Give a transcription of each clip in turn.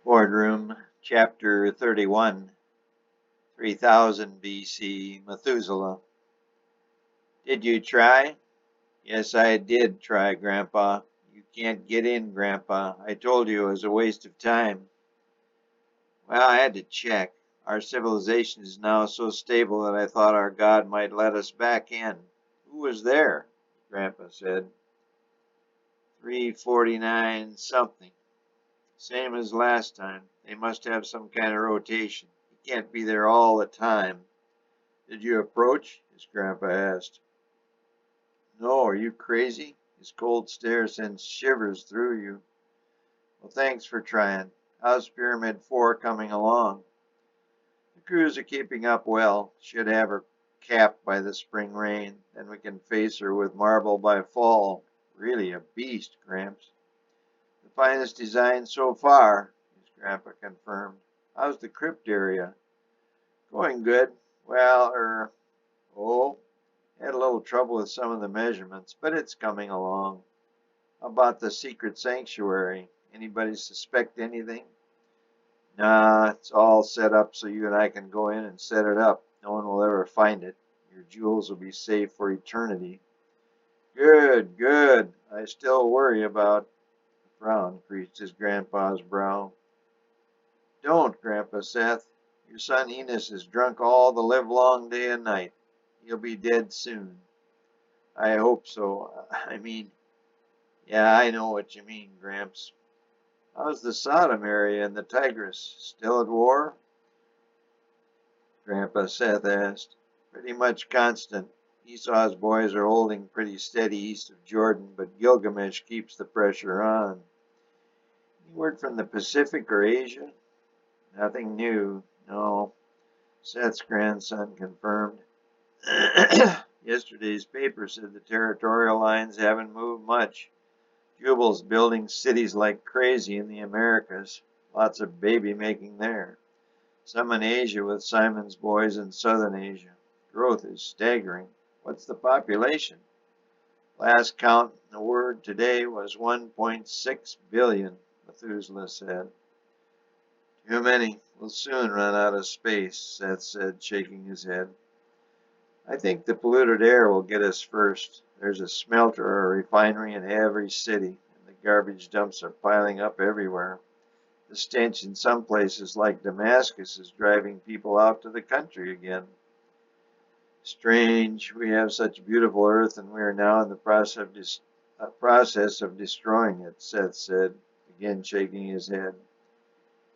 Boardroom, Chapter 31, 3000 BC, Methuselah. Did you try? Yes, I did try, Grandpa. You can't get in, Grandpa. I told you it was a waste of time. Well, I had to check. Our civilization is now so stable that I thought our God might let us back in. Who was there? Grandpa said. 349 something. Same as last time. They must have some kind of rotation. He can't be there all the time. Did you approach? His grandpa asked. No, are you crazy? His cold stare sends shivers through you. Well, thanks for trying. How's Pyramid 4 coming along? The crews are keeping up well. Should have her capped by the spring rain. Then we can face her with marble by fall. Really a beast, Gramps. The finest design so far, his grandpa confirmed. How's the crypt area? Going good. Well, oh, had a little trouble with some of the measurements, but it's coming along. How about the secret sanctuary? Anybody suspect anything? Nah, it's all set up so you and I can go in and set it up. No one will ever find it. Your jewels will be safe for eternity. Good, good. I still worry about. A frown creased his grandpa's brow. Don't, Grandpa Seth. Your son Enos is drunk all the livelong day and night. He'll be dead soon. I hope so. Yeah, I know what you mean, Gramps. How's the Sodom area and the Tigris? Still at war? Grandpa Seth asked. Pretty much constant. Esau's boys are holding pretty steady east of Jordan, but Gilgamesh keeps the pressure on. Any word from the Pacific or Asia? Nothing new. No. Seth's grandson confirmed. Yesterday's paper said the territorial lines haven't moved much. Jubal's building cities like crazy in the Americas. Lots of baby making there. Some in Asia with Simon's boys in southern Asia. Growth is staggering. What's the population? Last count in the word today was 1.6 billion, Methuselah said. Too many. We'll soon run out of space, Seth said, shaking his head. I think the polluted air will get us first. There's a smelter or a refinery in every city, and the garbage dumps are piling up everywhere. The stench in some places like Damascus is driving people out to the country again. Strange, we have such beautiful earth and we are now in the process of destroying it, Seth said, again shaking his head.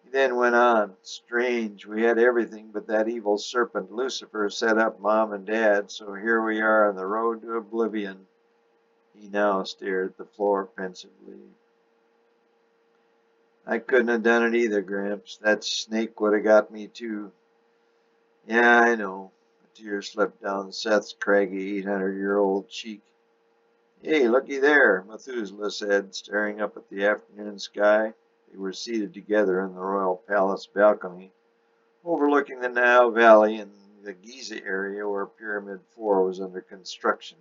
He then went on, strange, we had everything but that evil serpent Lucifer set up Mom and Dad, so here we are on the road to oblivion. He now stared at the floor pensively. I couldn't have done it either, Gramps. That snake would have got me too. Yeah, I know. A tear slipped down Seth's craggy 800-year-old cheek. Hey, looky there, Methuselah said, staring up at the afternoon sky. They were seated together in the royal palace balcony, overlooking the Nile Valley and the Giza area where Pyramid 4 was under construction.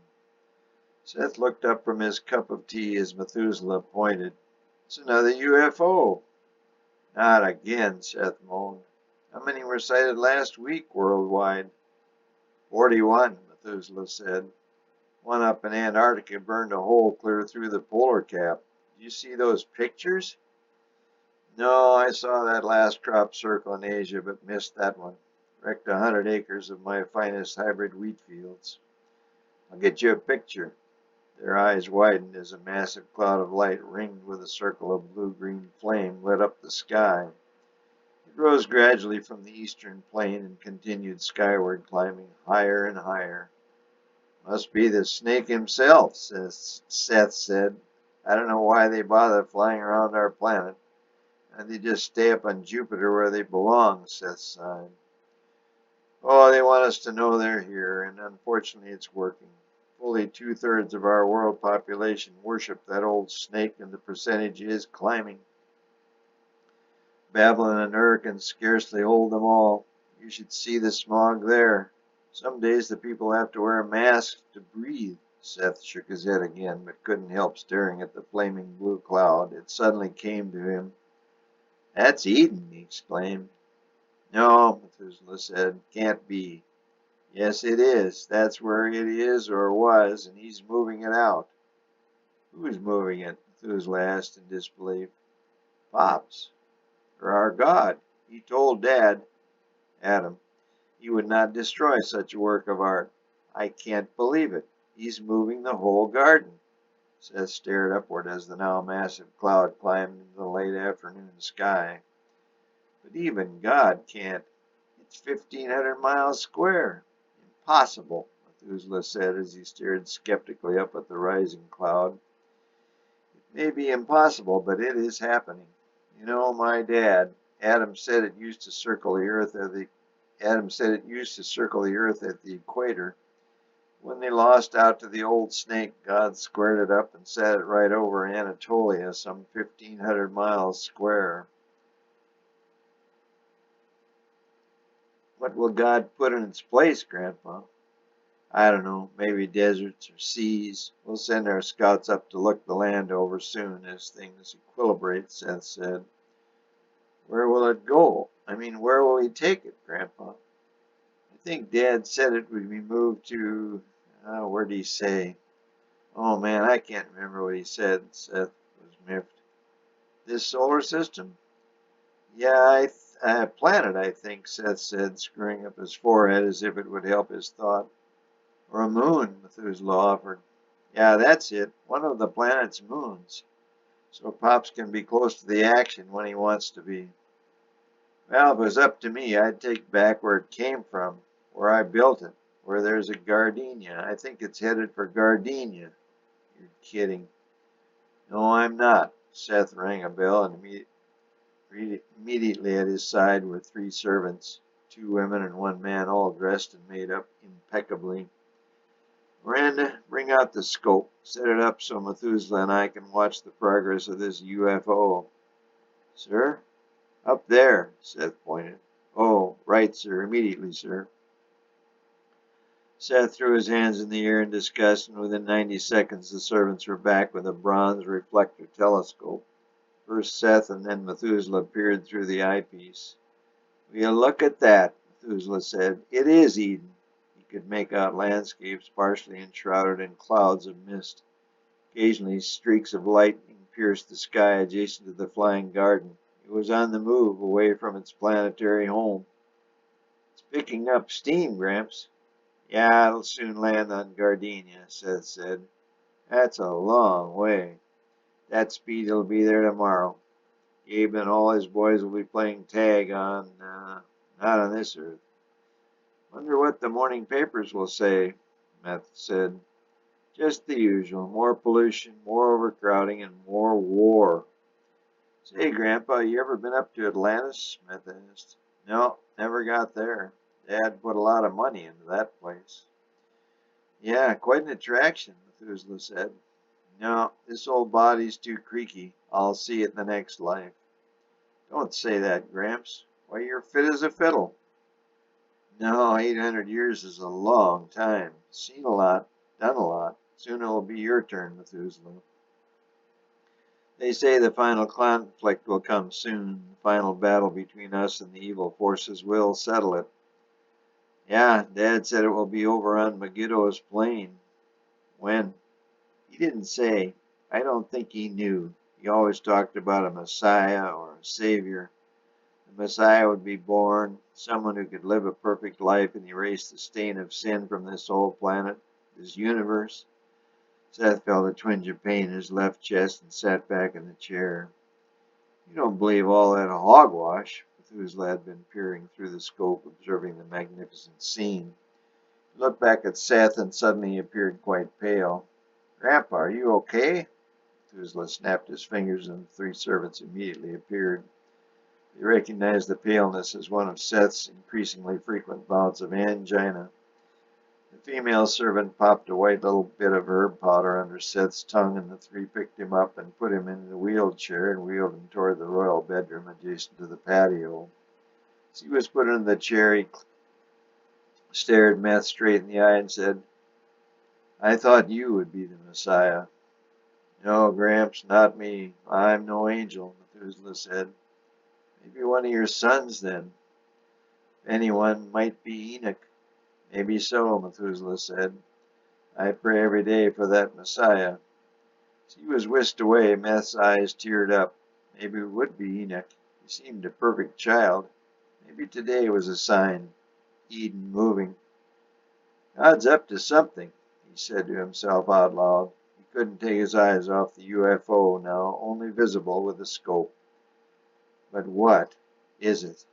Seth looked up from his cup of tea as Methuselah pointed. It's another UFO. Not again, Seth moaned. How many were sighted last week worldwide? 41, Methuselah said. One up in Antarctica burned a hole clear through the polar cap. Did you see those pictures? No, I saw that last crop circle in Asia, but missed that one. Wrecked 100 acres of my finest hybrid wheat fields. I'll get you a picture. Their eyes widened as a massive cloud of light ringed with a circle of blue-green flame lit up the sky. It rose gradually from the eastern plain and continued skyward, climbing higher and higher. Must be the snake himself, Seth said. I don't know why they bother flying around our planet. And they just stay up on Jupiter where they belong, Seth sighed. Oh, they want us to know they're here, and unfortunately it's working. Fully two-thirds of our world population worship that old snake, and the percentage is climbing. Babylon and Ur can scarcely hold them all. You should see the smog there. Some days the people have to wear masks to breathe. Seth shook his head again, but couldn't help staring at the flaming blue cloud. It suddenly came to him. That's Eden, he exclaimed. No, Methuselah said, can't be. Yes, it is. That's where it is or was, and he's moving it out. Who's moving it? Methuselah asked in disbelief. Pops, or our God. He told Dad, Adam, he would not destroy such a work of art. I can't believe it. He's moving the whole garden. Seth stared upward as the now massive cloud climbed into the late afternoon sky. But even God can't. It's 1,500 miles square. Impossible, Methuselah said as he stared skeptically up at the rising cloud. It may be impossible, but it is happening. You know, my dad, Adam said it used to circle the earth at the equator. When they lost out to the old snake, God squared it up and set it right over Anatolia, some 1,500 miles square. What will God put in its place, Grandpa? I don't know, maybe deserts or seas. We'll send our scouts up to look the land over soon as things equilibrate, Seth said. Where will it go? I mean, where will we take it, Grandpa? I think Dad said it would be moved to, where did he say? Oh man, I can't remember what he said, Seth was miffed. This solar system? Yeah, planet, I think, Seth said, screwing up his forehead as if it would help his thought. Or a moon, Methuselah offered. Yeah, that's it. One of the planet's moons. So Pops can be close to the action when he wants to be. Well, if it was up to me, I'd take back where it came from, where I built it, where there's a gardenia. I think it's headed for Gardenia. You're kidding. No, I'm not. Seth rang a bell, and immediately at his side were three servants, two women and one man, all dressed and made up impeccably. Miranda, bring out the scope. Set it up so Methuselah and I can watch the progress of this UFO. Sir? Up there, Seth pointed. Oh, right, sir. Immediately, sir. Seth threw his hands in the air in disgust, and within 90 seconds the servants were back with a bronze reflector telescope. First Seth and then Methuselah peered through the eyepiece. Will you look at that? Methuselah said. It is Eden. He could make out landscapes partially enshrouded in clouds of mist. Occasionally streaks of lightning pierced the sky adjacent to the flying garden. It was on the move away from its planetary home. It's picking up steam, Gramps. Yeah, it'll soon land on Gardenia, Seth said. That's a long way. That speed will be there tomorrow. Gabe and all his boys will be playing tag not on this earth. Wonder what the morning papers will say, Meth said. Just the usual. More pollution, more overcrowding, and more war. Say, Grandpa, you ever been up to Atlantis? Meth asked. No, never got there. Dad put a lot of money into that place. Yeah, quite an attraction, Methuselah said. No, this old body's too creaky. I'll see it in the next life. Don't say that, Gramps. Why, you're fit as a fiddle. No, 800 years is a long time. Seen a lot, done a lot. Soon it'll be your turn, Methuselah. They say the final conflict will come soon. The final battle between us and the evil forces will settle it. Yeah, Dad said it will be over on Megiddo's plain. When? He didn't say. I don't think he knew. He always talked about a Messiah or a Savior. The Messiah would be born, someone who could live a perfect life and erase the stain of sin from this old planet, this universe. Seth felt a twinge of pain in his left chest and sat back in the chair. You don't believe all that hogwash? Methuselah had been peering through the scope, observing the magnificent scene. He looked back at Seth and suddenly he appeared quite pale. Grandpa, are you okay? Methuselah snapped his fingers and the three servants immediately appeared. They recognized the paleness as one of Seth's increasingly frequent bouts of angina. The female servant popped a white little bit of herb powder under Seth's tongue, and the three picked him up and put him in the wheelchair and wheeled him toward the royal bedroom adjacent to the patio. As he was put in the chair, he stared Meth straight in the eye and said, I thought you would be the Messiah. No, Gramps, not me. I'm no angel, Methuselah said. Maybe one of your sons, then. Anyone might be Enoch. Maybe so, Methuselah said. I pray every day for that Messiah. As he was whisked away, Meth's eyes teared up. Maybe it would be Enoch. He seemed a perfect child. Maybe today was a sign. Eden moving. God's up to something, he said to himself out loud. He couldn't take his eyes off the UFO, now only visible with a scope. But what is it?